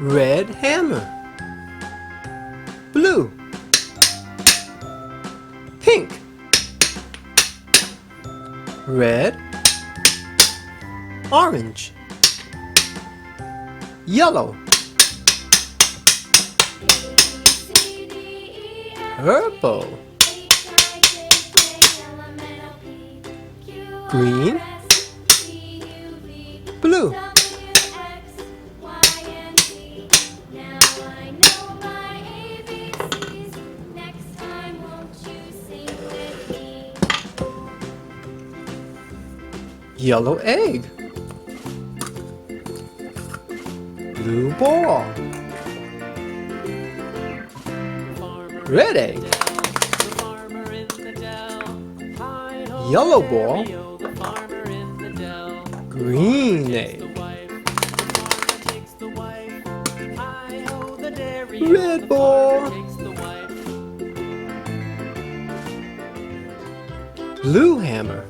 Red hammer. Blue. Pink. Red. Orange. Yellow. Purple. Green. Blue. Yellow egg. Blue ball. Red egg. Yellow ball. Green egg. Red ball. Blue hammer.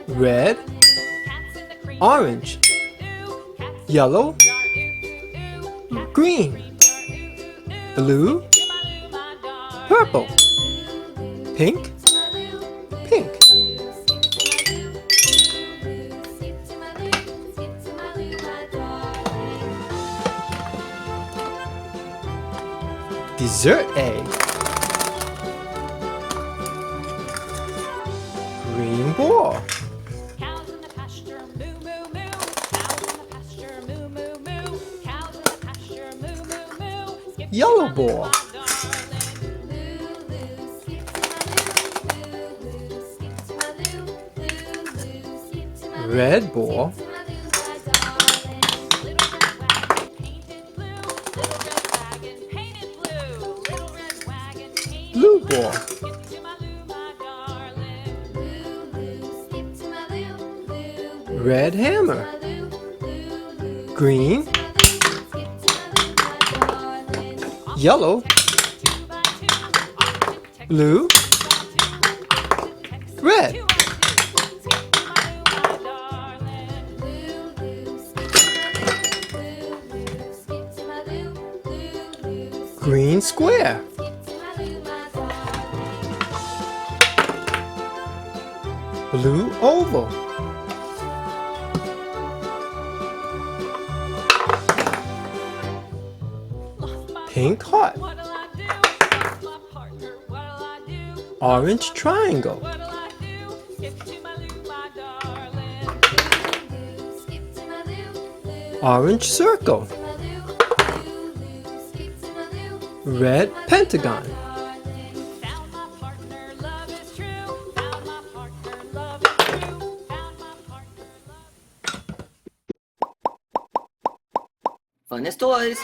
Red, orange, yellow, green, blue, purple, pink, pink. Dessert egg. Green ball. Yellow ball. Red ball. Blue ball. Red hammer. Green. Yellow. Blue. Red. Green square. Blue oval. Pink heart. Orange triangle. Orange circle. Red pentagon. Funnest toys.